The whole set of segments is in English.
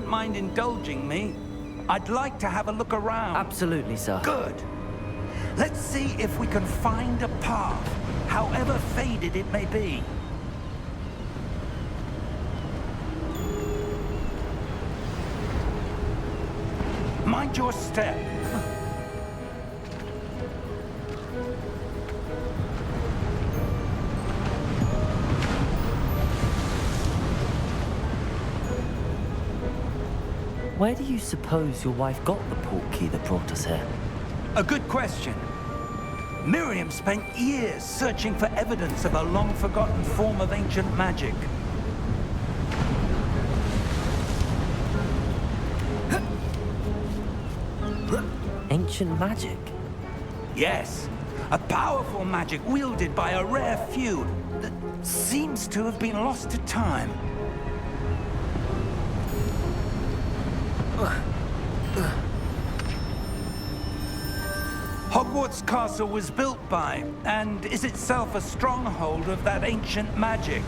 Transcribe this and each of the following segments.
wouldn't mind indulging me, I'd like to have a look around. Absolutely, sir. Good. Let's see if we can find a path, however faded it may be. Mind your step. Where do you suppose your wife got the portkey that brought us here? A good question. Miriam spent years searching for evidence of a long-forgotten form of ancient magic. Ancient magic? Yes, a powerful magic wielded by a rare few that seems to have been lost to time. Hogwarts Castle was built by, and is itself a stronghold of that ancient magic.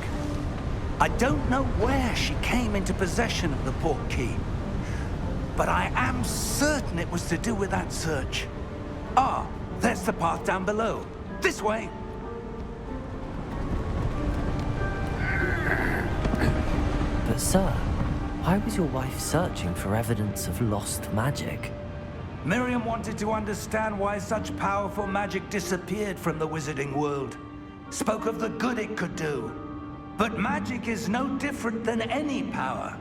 I don't know where she came into possession of the portkey, but I am certain it was to do with that search. Ah, there's the path down below. This way! But sir, why was your wife searching for evidence of lost magic? Miriam wanted to understand why such powerful magic disappeared from the wizarding world. Spoke of the good it could do. But magic is no different than any power.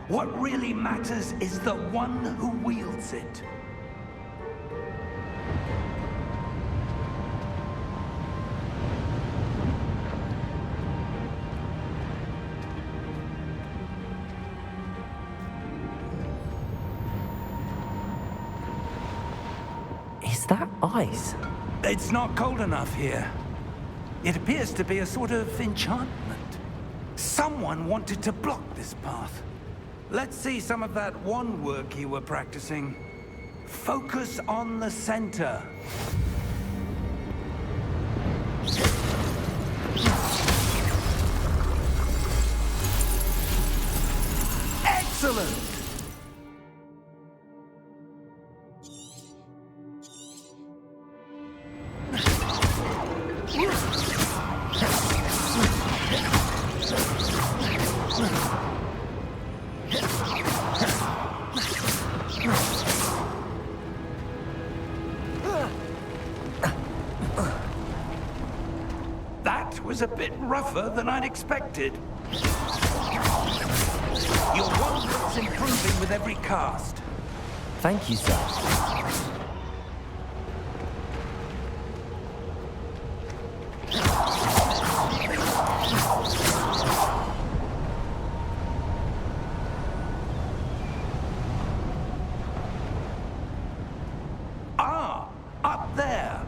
What really matters is the one who wields it. Is that ice? It's not cold enough here. It appears to be a sort of enchantment. Someone wanted to block this path. Let's see some of that wand work you were practicing. Focus on the center. Excellent! That was a bit rougher than I'd expected. Your wand is improving with every cast. Thank you, sir. Ah, up there.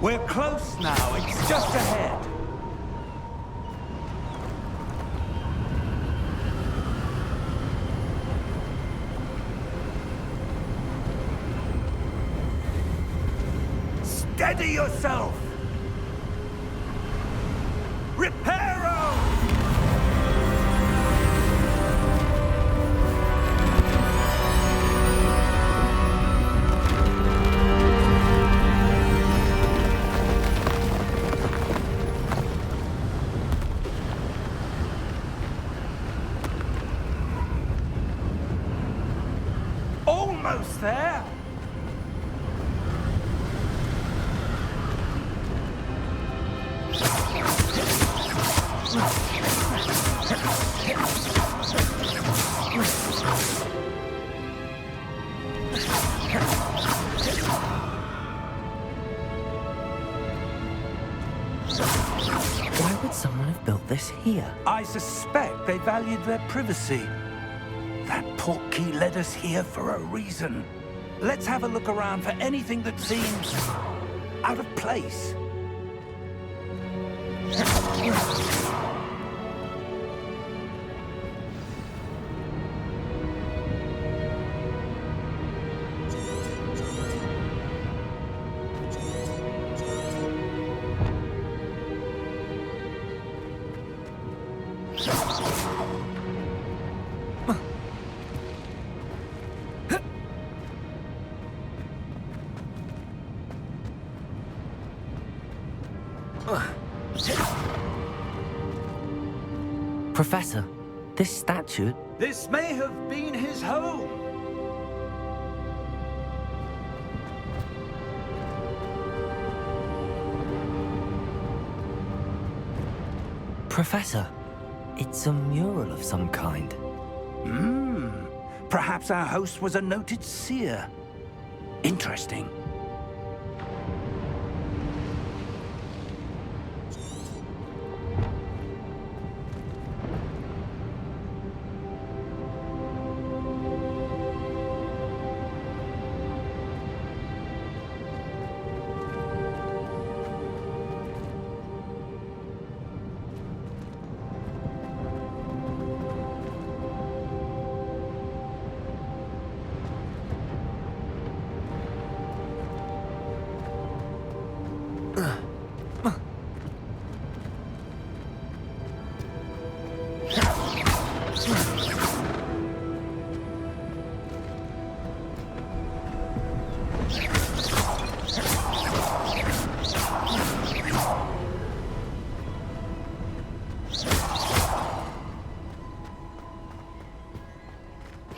We're close now. It's just ahead. Steady yourself. Reparo! Almost there. Why would someone have built this here? I suspect they valued their privacy. That portkey led us here for a reason. Let's have a look around for anything that seems out of place. Professor, this statue... This may have been his home. Professor, it's a mural of some kind. Perhaps our host was a noted seer. Interesting.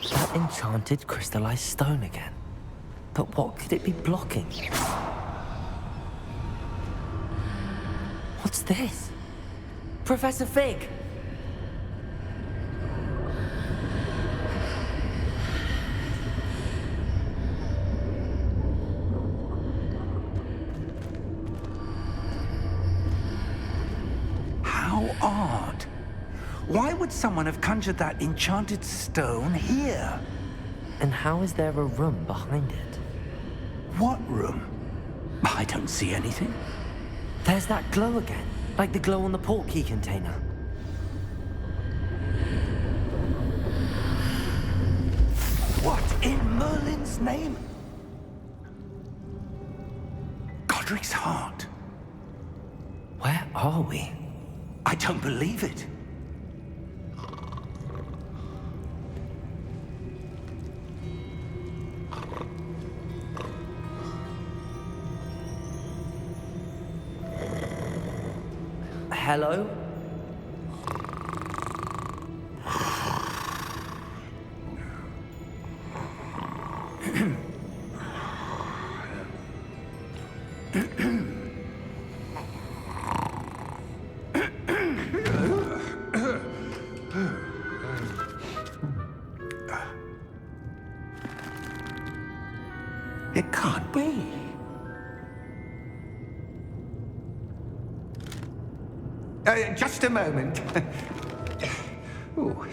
That enchanted crystallized stone again. But what could it be blocking? What's this? Professor Fig! How odd. Why would someone have conjured that enchanted stone here? And how is there a room behind it? What room? I don't see anything. There's that glow again, like the glow on the portkey container. What in Merlin's name? Godric's heart. Where are we? I don't believe it. Hello? It can't be. Just a moment. Ooh.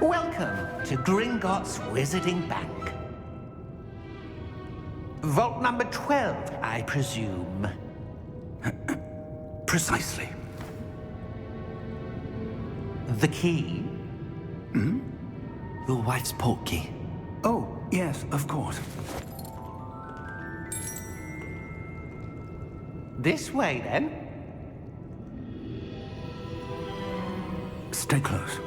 Welcome to Gringotts Wizarding Bank. Vault number 12, I presume. Precisely. The key? Your wife's portkey. Oh, yes, of course. This way, then. Stay close.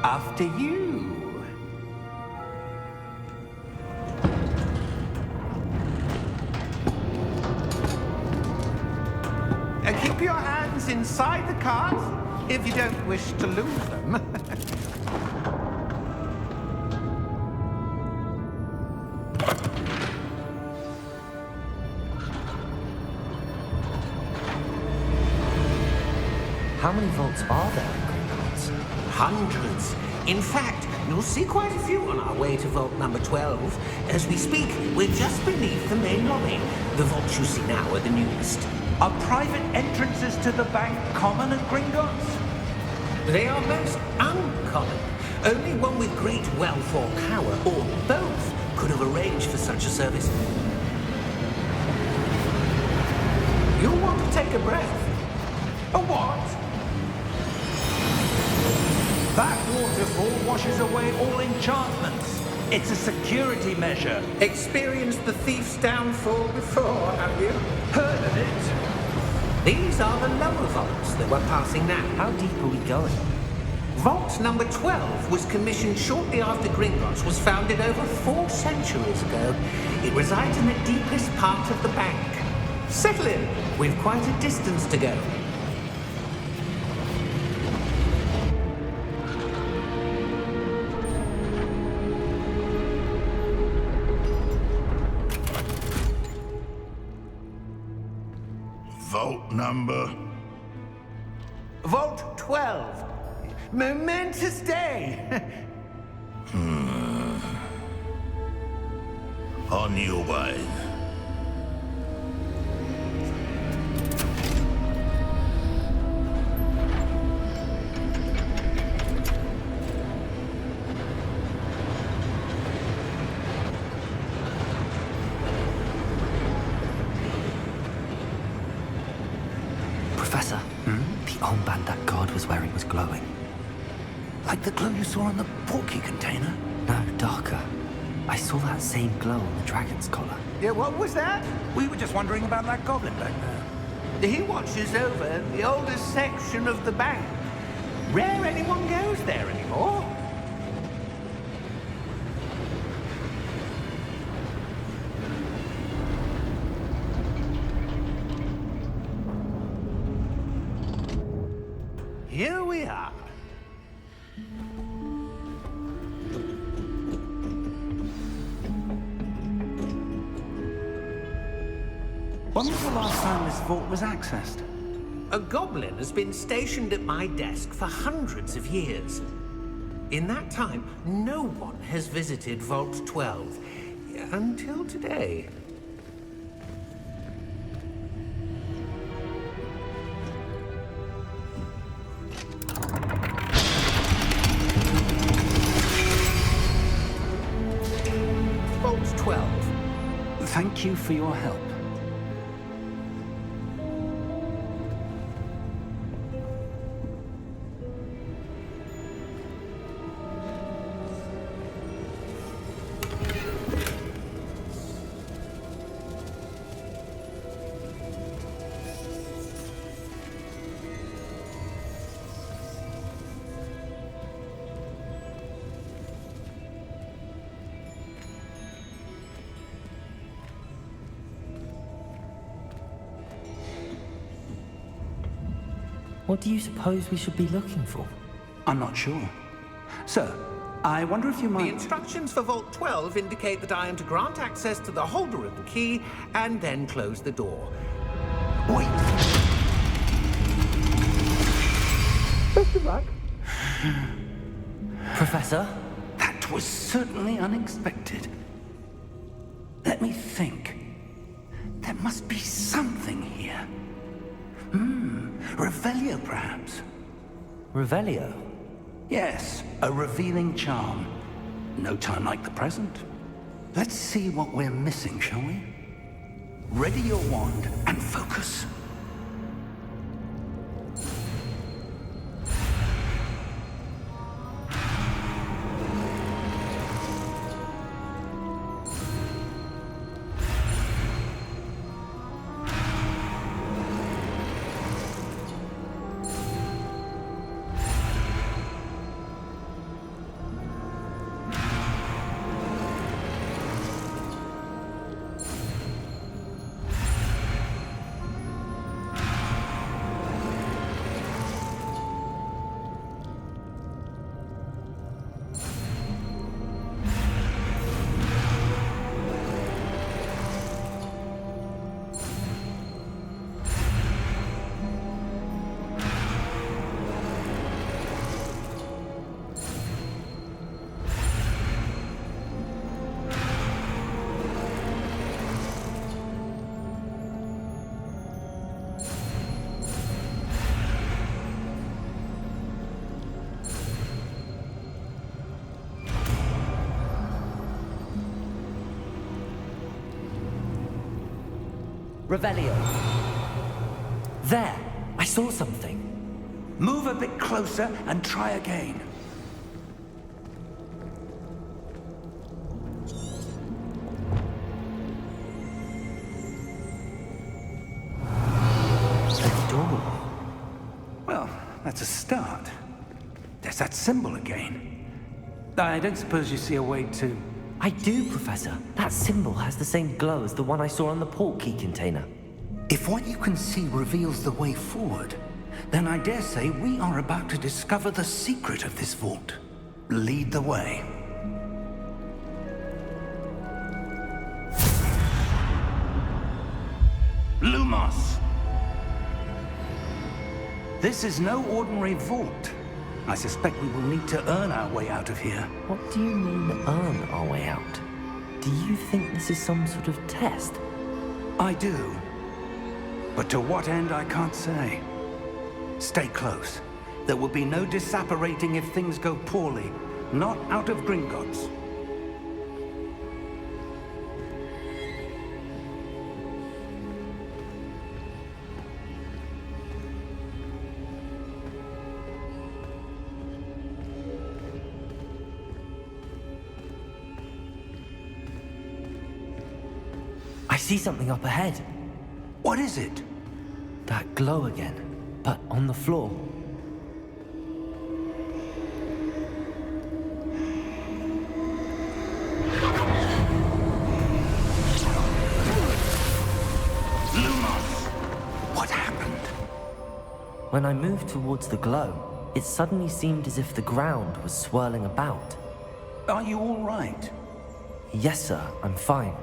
After you. Keep your hands inside the cart if you don't wish to lose them. How many vaults are there in Gringotts? Hundreds. In fact, you'll see quite a few on our way to vault number 12. As we speak, we're just beneath the main lobby. The vaults you see now are the newest. Are private entrances to the bank common at Gringotts? They are most uncommon. Only one with great wealth or power, or both, could have arranged for such a service. You'll want to take a breath. A what? That waterfall washes away all enchantments. It's a security measure. Experienced the thief's downfall before, have you? Heard of it? These are the lower vaults that we're passing now. How deep are we going? Vault number 12 was commissioned shortly after Gringotts was founded over 4 centuries ago. It resides in the deepest part of the bank. Settle in. We've quite a distance to go. Vault number? Vault 12. Momentous day. On your way. Professor, the armband that guard was wearing was glowing. Like the glow you saw in the portkey container? No, darker. I saw that same glow on the dragon's collar. Yeah, what was that? We were just wondering about that goblin back there. He watches over the oldest section of the bank. Rare anyone goes there anymore. Here we are. When was the last time this vault was accessed? A goblin has been stationed at my desk for hundreds of years. In that time, no one has visited Vault 12 until today. Vault 12. Thank you for your help. What do you suppose we should be looking for? I'm not sure. Sir, I wonder if you The might... instructions for Vault 12 indicate that I am to grant access to the holder of the key and then close the door. Wait! Best of luck. Professor? That was certainly unexpected. Let me think. There must be something here. Revelio, perhaps? Revelio? Yes, a revealing charm. No time like the present. Let's see what we're missing, shall we? Ready your wand and focus. Revelio. There! I saw something. Move a bit closer and try again. A door. Well, that's a start. There's that symbol again. I don't suppose you see a way to... I do, Professor. That symbol has the same glow as the one I saw on the port key container. If what you can see reveals the way forward, then I dare say we are about to discover the secret of this vault. Lead the way. Lumos! This is no ordinary vault. I suspect we will need to earn our way out of here. What do you mean, earn our way out? Do you think this is some sort of test? I do. But to what end, I can't say. Stay close. There will be no disapparating if things go poorly. Not out of Gringotts. I see something up ahead. What is it? That glow again, but on the floor. Lumos! What happened? When I moved towards the glow, it suddenly seemed as if the ground was swirling about. Are you all right? Yes, sir, I'm fine.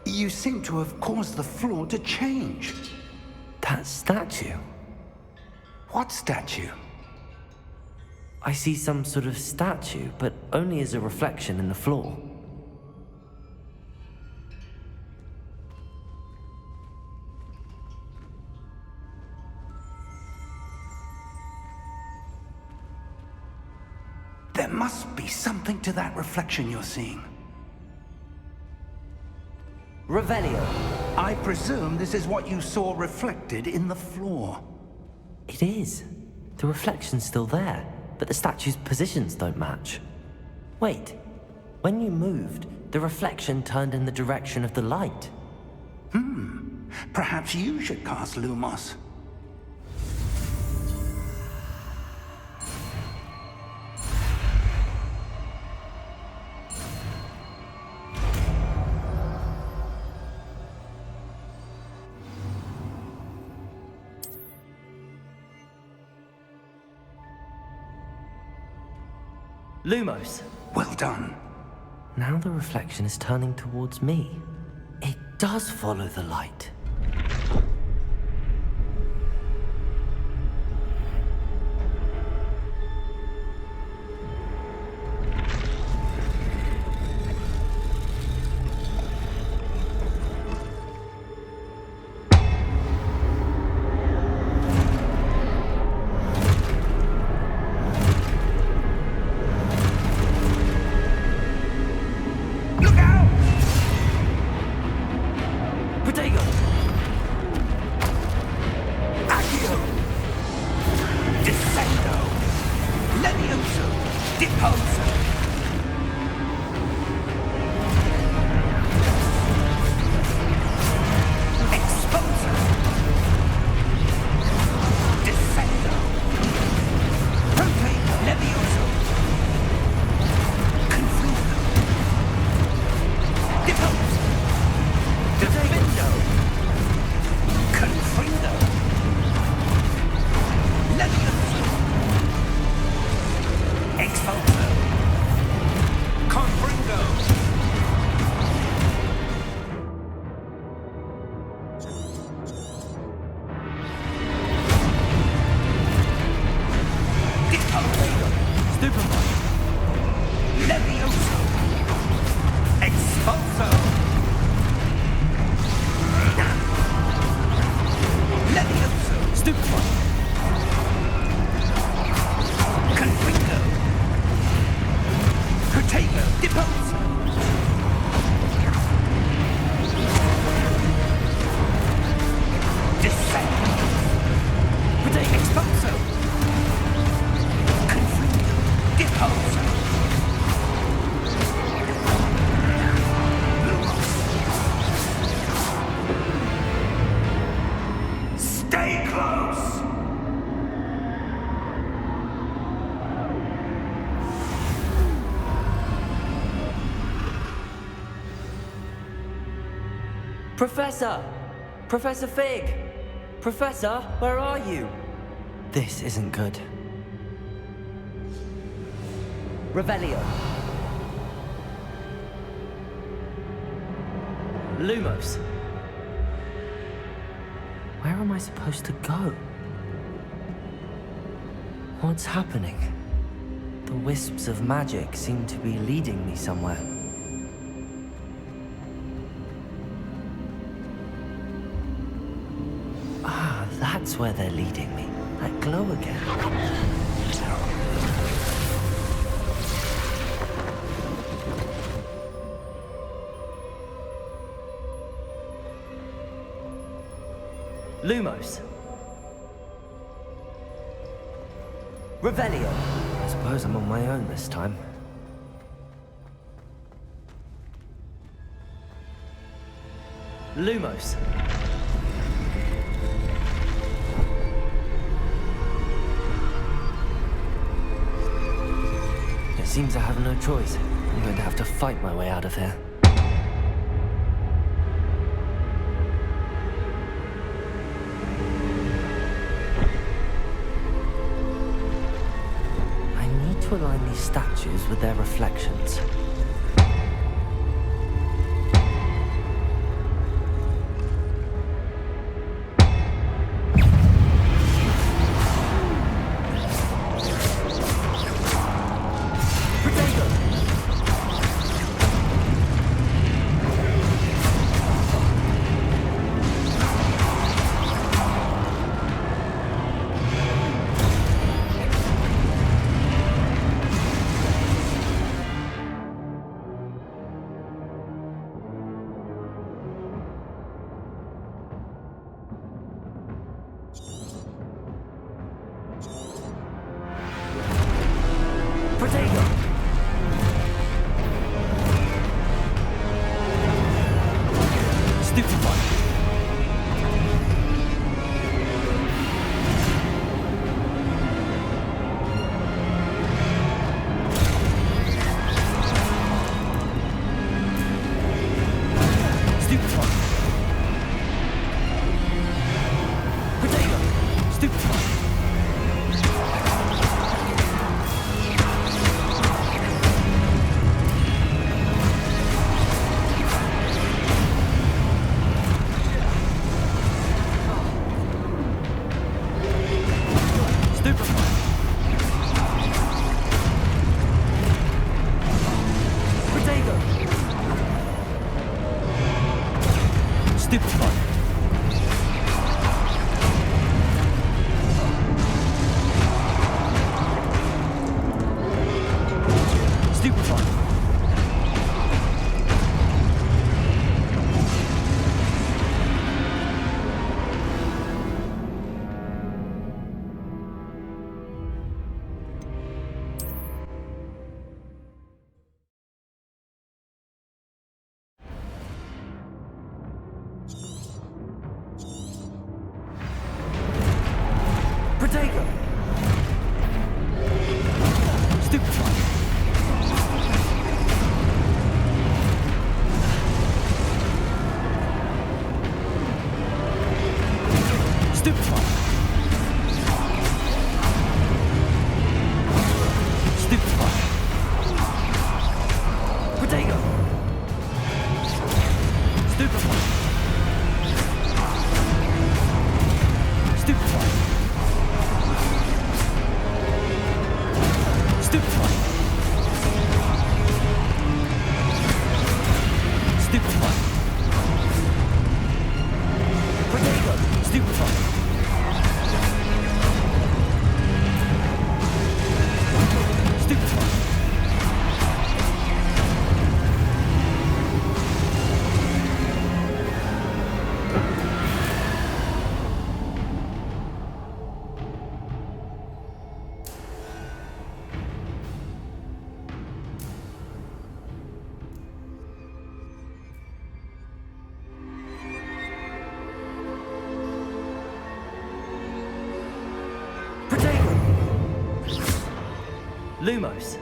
You seem to have caused the floor to change. That statue. What statue? I see some sort of statue, but only as a reflection in the floor. There must be something to that reflection you're seeing. Revelio. I presume this is what you saw reflected in the floor. It is. The reflection's still there, but the statue's positions don't match. Wait. When you moved, the reflection turned in the direction of the light. Perhaps you should cast Lumos. Lumos. Well done. Now the reflection is turning towards me. It does follow the light. Levioso! Expulso! Professor! Professor Fig! Professor, where are you? This isn't good. Revelio. Lumos. Where am I supposed to go? What's happening? The wisps of magic seem to be leading me somewhere. Ah, that's where they're leading me. That glow again. Lumos. Revelio. I suppose I'm on my own this time. Lumos. It seems I have no choice. I'm going to have to fight my way out of here. To align these statues with their reflections. Lumos.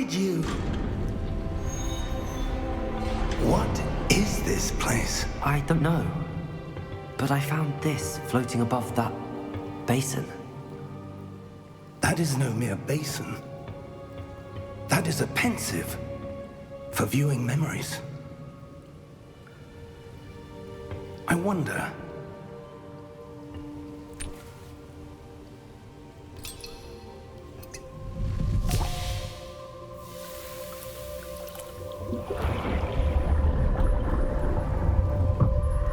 did you... What is this place? I don't know. But I found this floating above that basin. That is no mere basin. That is a pensive for viewing memories. I wonder...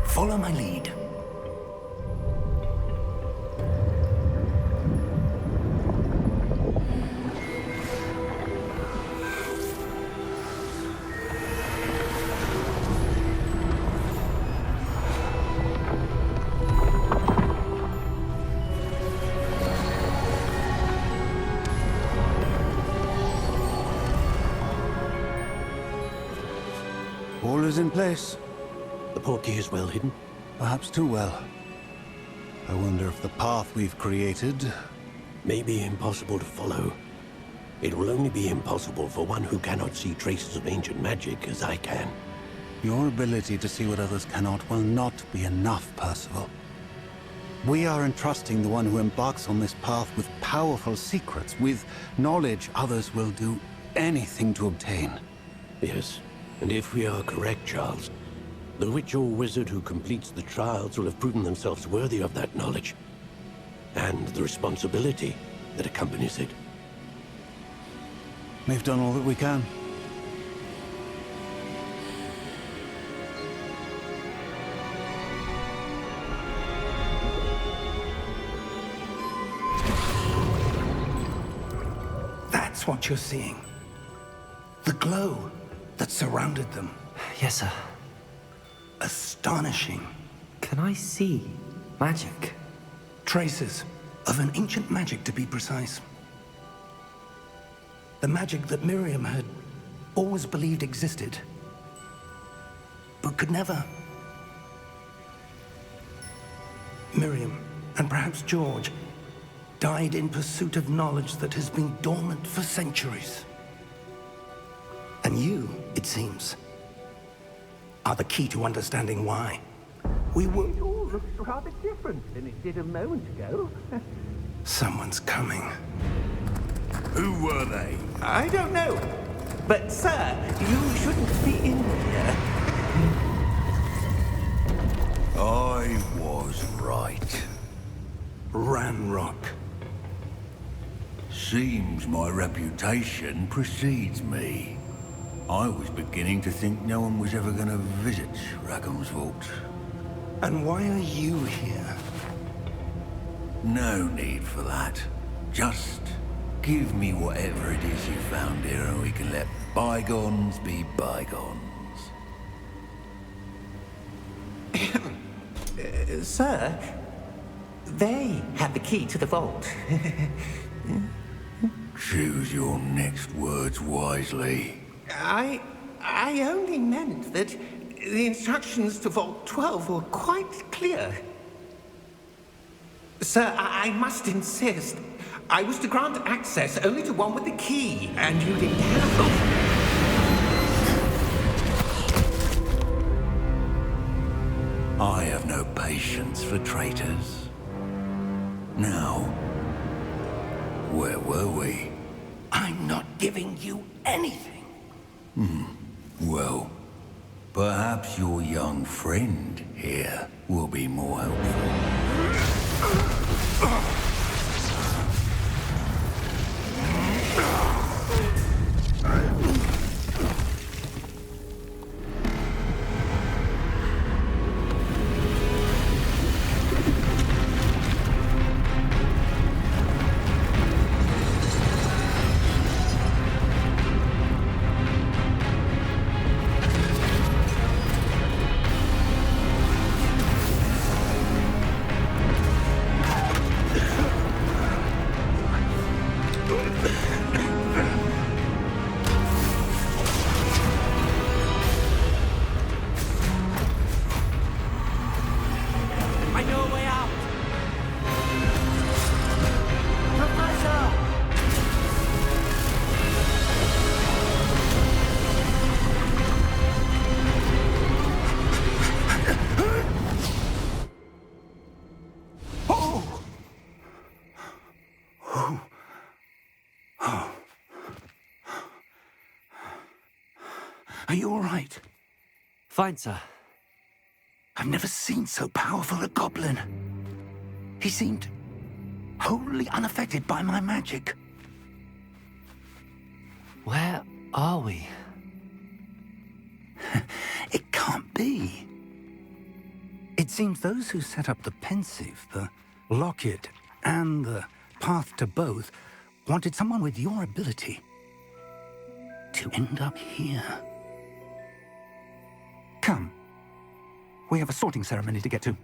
Follow my lead. All is in place. The portkey is well hidden. Perhaps too well. I wonder if the path we've created... May be impossible to follow. It will only be impossible for one who cannot see traces of ancient magic as I can. Your ability to see what others cannot will not be enough, Percival. We are entrusting the one who embarks on this path with powerful secrets, with knowledge others will do anything to obtain. Yes, and if we are correct, Charles, the witch or wizard who completes the trials will have proven themselves worthy of that knowledge, and the responsibility that accompanies it. We've done all that we can. That's what you're seeing. The glow that surrounded them. Yes, sir. Astonishing. Can I see magic? Traces of an ancient magic, to be precise. The magic that Miriam had always believed existed, but could never. Miriam, and perhaps George, died in pursuit of knowledge that has been dormant for centuries. And you, it seems, are the key to understanding why. We were... It all looks rather different than it did a moment ago. Someone's coming. Who were they? I don't know. But, sir, you shouldn't be in here. I was right. Ranrock. Seems my reputation precedes me. I was beginning to think no one was ever going to visit Rackham's Vault. And why are you here? No need for that. Just give me whatever it is you found here and we can let bygones be bygones. Sir, they have the key to the vault. Choose your next words wisely. I only meant that the instructions to Vault 12 were quite clear. Sir, I must insist. I was to grant access only to one with the key, and you didn't have them. I have no patience for traitors. Now, where were we? I'm not giving you anything. Well, perhaps your young friend here will be more helpful. Are you all right? Fine, sir. I've never seen so powerful a goblin. He seemed wholly unaffected by my magic. Where are we? It can't be. It seems those who set up the pensive, the locket, and the path to both wanted someone with your ability to end up here. Come. We have a sorting ceremony to get to.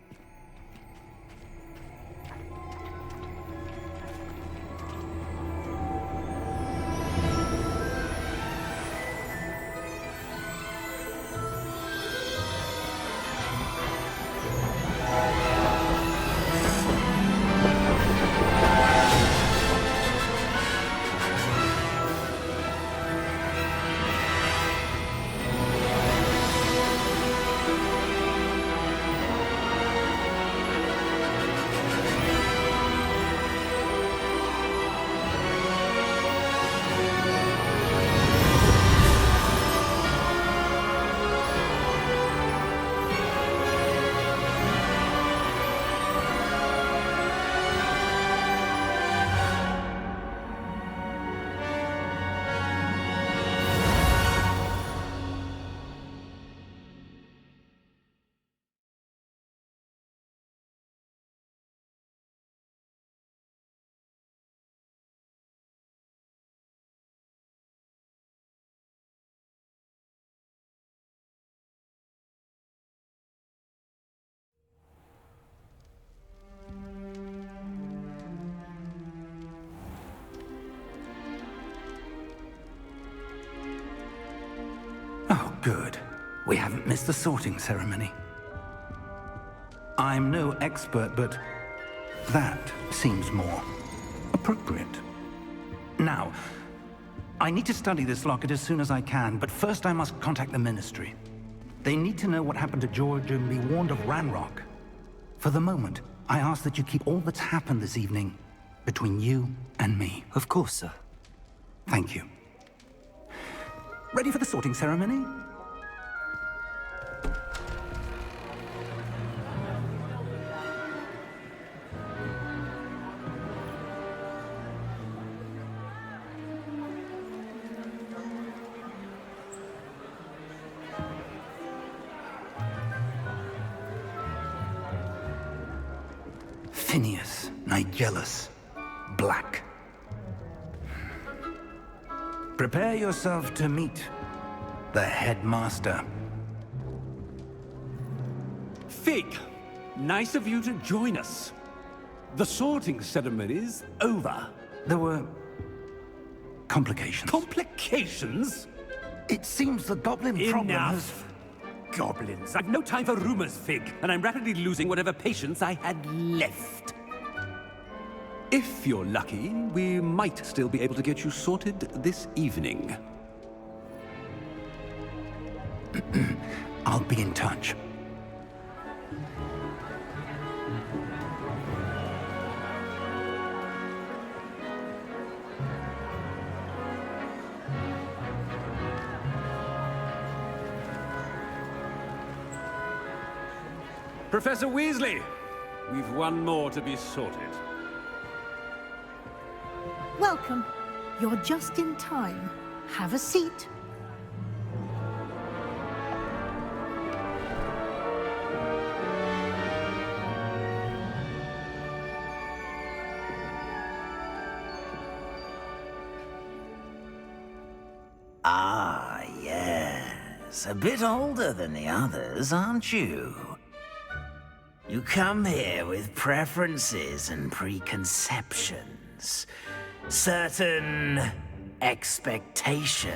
Oh, good. We haven't missed the sorting ceremony. I'm no expert, but that seems more appropriate. Now, I need to study this locket as soon as I can, but first I must contact the Ministry. They need to know what happened to George and be warned of Ranrock. For the moment, I ask that you keep all that's happened this evening between you and me. Of course, sir. Thank you. Ready for the sorting ceremony? Phineas, Nigellus, Black. Prepare yourself to meet the headmaster. Fig, nice of you to join us. The sorting ceremony's over. There were complications. Complications? It seems the goblin problem has... Enough! Goblins. I've no time for rumors, Fig, and I'm rapidly losing whatever patience I had left. If you're lucky, we might still be able to get you sorted this evening. I'll be in touch. Professor Weasley, we've one more to be sorted. Welcome. You're just in time. Have a seat. Ah, yes. A bit older than the others, aren't you? You come here with preferences and preconceptions. Certain expectations.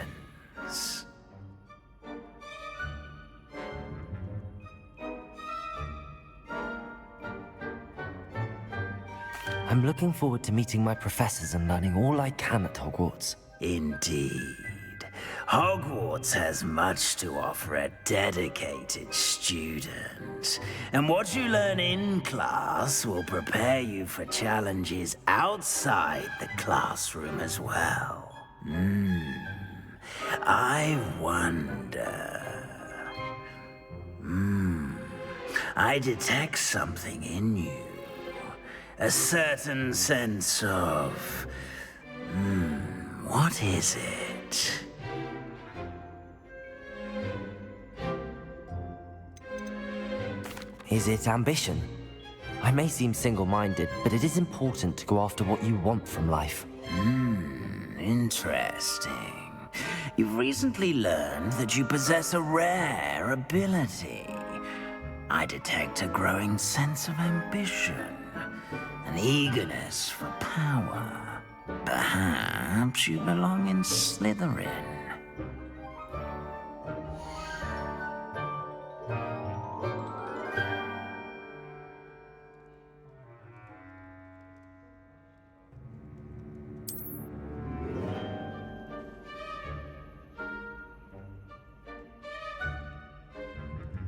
I'm looking forward to meeting my professors and learning all I can at Hogwarts. Indeed. Hogwarts has much to offer a dedicated student. And what you learn in class will prepare you for challenges outside the classroom as well. I wonder... I detect something in you. A certain sense of... what is it? Is it ambition? I may seem single-minded, but it is important to go after what you want from life. Interesting. You've recently learned that you possess a rare ability. I detect a growing sense of ambition, an eagerness for power. Perhaps you belong in Slytherin.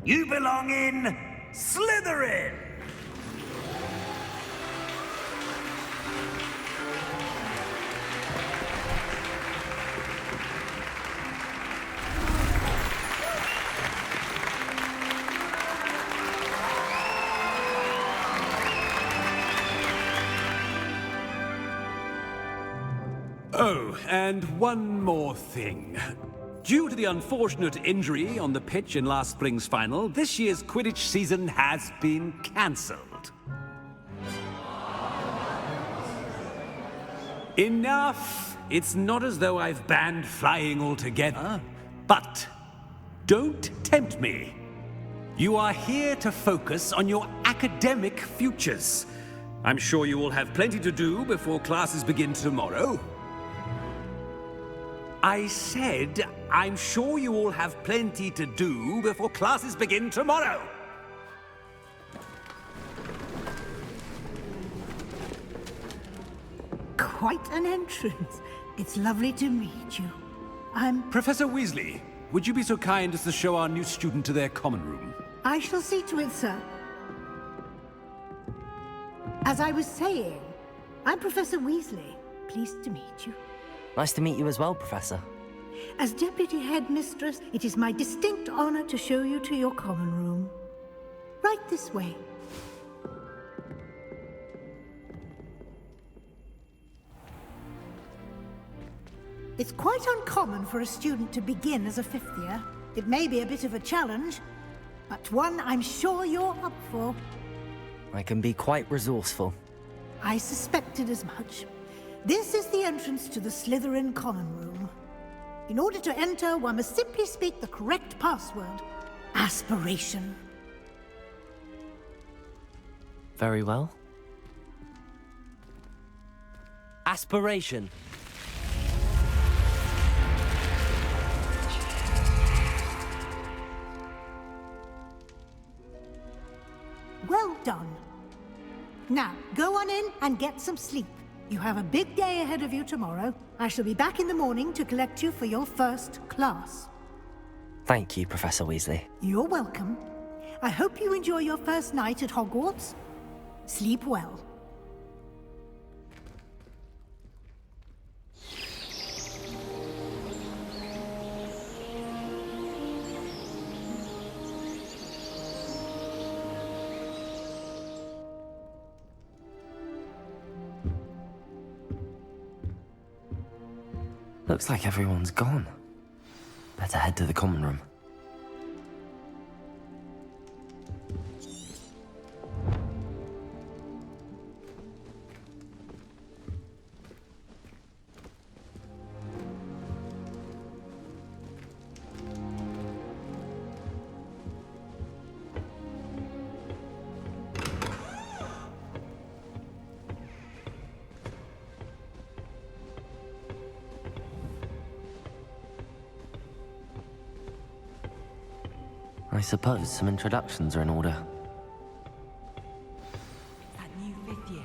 You belong in Slytherin! Oh, and one more thing. Due to the unfortunate injury on the pitch in last spring's final, this year's Quidditch season has been cancelled. Enough! It's not as though I've banned flying altogether. But don't tempt me. You are here to focus on your academic futures. I'm sure you will have plenty to do before classes begin tomorrow. I said, I'm sure you all have plenty to do before classes begin tomorrow. Quite an entrance. It's lovely to meet you. I'm... Professor Weasley, would you be so kind as to show our new student to their common room? I shall see to it, sir. As I was saying, I'm Professor Weasley. Pleased to meet you. Nice to meet you as well, Professor. As Deputy Headmistress, it is my distinct honor to show you to your common room. Right this way. It's quite uncommon for a student to begin as a fifth year. It may be a bit of a challenge, but one I'm sure you're up for. I can be quite resourceful. I suspected as much. This is the entrance to the Slytherin common room. In order to enter, one must simply speak the correct password. Aspiration. Very well. Aspiration. Well done. Now, go on in and get some sleep. You have a big day ahead of you tomorrow. I shall be back in the morning to collect you for your first class. Thank you, Professor Weasley. You're welcome. I hope you enjoy your first night at Hogwarts. Sleep well. Looks like everyone's gone. Better head to the common room. I suppose some introductions are in order. That new fifth year.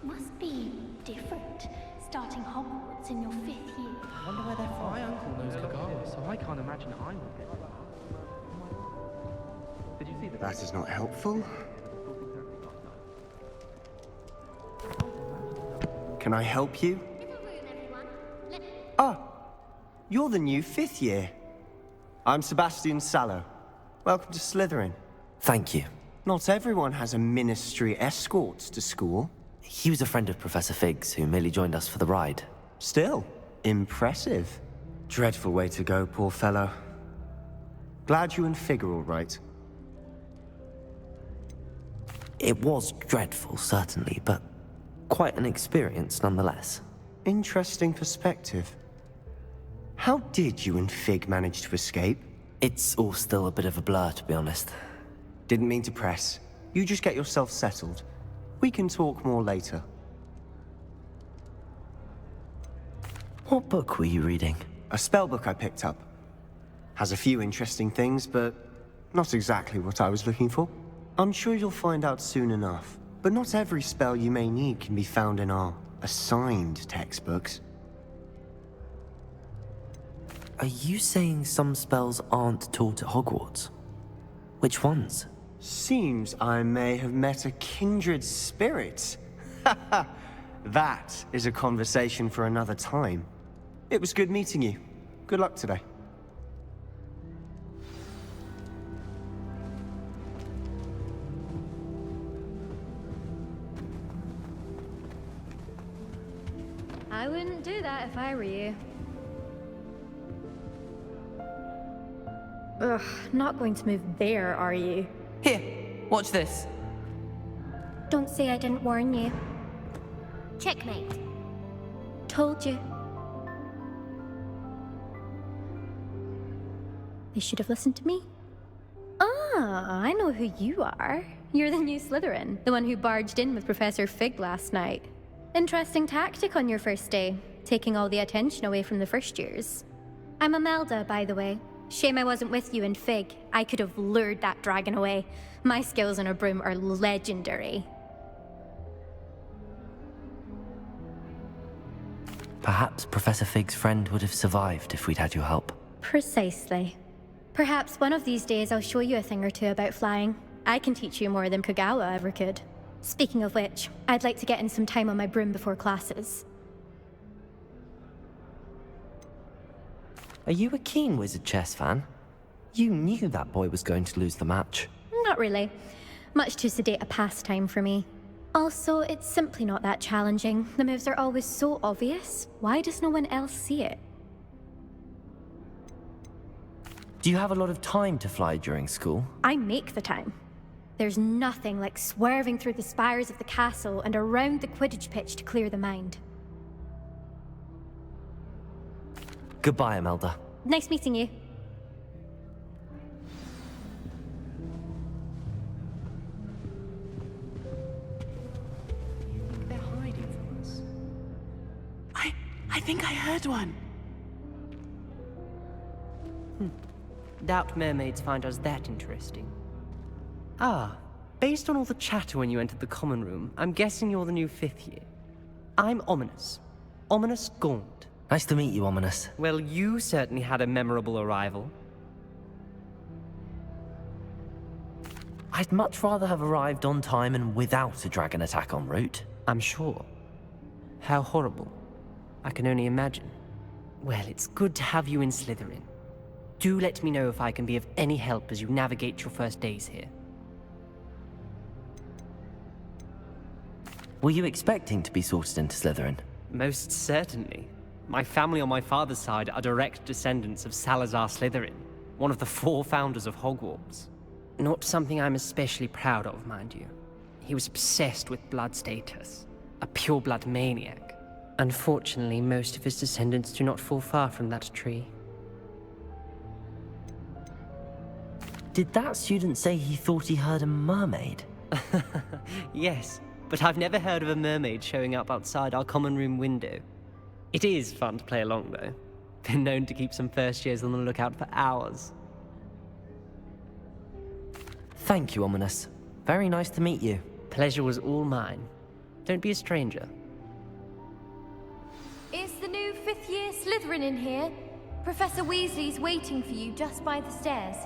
Must be different, starting Hogwarts in your 5th year. I wonder where they're from. My uncle knows Kagara, so I can't imagine I would get. Did you see that? That is not helpful. Can I help you? Ah, you're the new 5th year. I'm Sebastian Sallow. Welcome to Slytherin. Thank you. Not everyone has a ministry escort to school. He was a friend of Professor Fig's who merely joined us for the ride. Still, impressive. Dreadful way to go, poor fellow. Glad you and Fig are all right. It was dreadful, certainly, but quite an experience nonetheless. Interesting perspective. How did you and Fig manage to escape? It's all still a bit of a blur, to be honest. Didn't mean to press. You just get yourself settled. We can talk more later. What book were you reading? A spellbook I picked up. Has a few interesting things, but not exactly what I was looking for. I'm sure you'll find out soon enough. But not every spell you may need can be found in our assigned textbooks. Are you saying some spells aren't taught at Hogwarts? Which ones? Seems I may have met a kindred spirit. That is a conversation for another time. It was good meeting you. Good luck today. I wouldn't do that if I were you. Ugh, not going to move there, are you? Here, watch this. Don't say I didn't warn you. Checkmate. Told you. They should have listened to me. Ah, I know who you are. You're the new Slytherin, the one who barged in with Professor Fig last night. Interesting tactic on your first day, taking all the attention away from the first years. I'm Imelda, by the way. Shame I wasn't with you and Fig. I could have lured that dragon away. My skills on a broom are legendary. Perhaps Professor Fig's friend would have survived if we'd had your help. Precisely. Perhaps one of these days I'll show you a thing or two about flying. I can teach you more than Kagawa ever could. Speaking of which, I'd like to get in some time on my broom before classes. Are you a keen Wizard chess fan? You knew that boy was going to lose the match. Not really. Much too sedate a pastime for me. Also, it's simply not that challenging. The moves are always so obvious. Why does no one else see it? Do you have a lot of time to fly during school? I make the time. There's nothing like swerving through the spires of the castle and around the Quidditch pitch to clear the mind. Goodbye, Imelda. Nice meeting you. They're hiding from us. I think I heard one. Doubt mermaids find us that interesting. Ah, based on all the chatter when you entered the common room, I'm guessing you're the new 5th year. I'm Ominous. Ominous Gaunt. Nice to meet you, Ominous. Well, you certainly had a memorable arrival. I'd much rather have arrived on time and without a dragon attack en route. I'm sure. How horrible. I can only imagine. Well, it's good to have you in Slytherin. Do let me know if I can be of any help as you navigate your first days here. Were you expecting to be sorted into Slytherin? Most certainly. My family on my father's side are direct descendants of Salazar Slytherin, one of the 4 founders of Hogwarts. Not something I'm especially proud of, mind you. He was obsessed with blood status, a pure-blood maniac. Unfortunately, most of his descendants do not fall far from that tree. Did that student say he thought he heard a mermaid? Yes, but I've never heard of a mermaid showing up outside our common room window. It is fun to play along, though. Been known to keep some first years on the lookout for hours. Thank you, Ominous. Very nice to meet you. Pleasure was all mine. Don't be a stranger. Is the new 5th year Slytherin in here? Professor Weasley's waiting for you just by the stairs.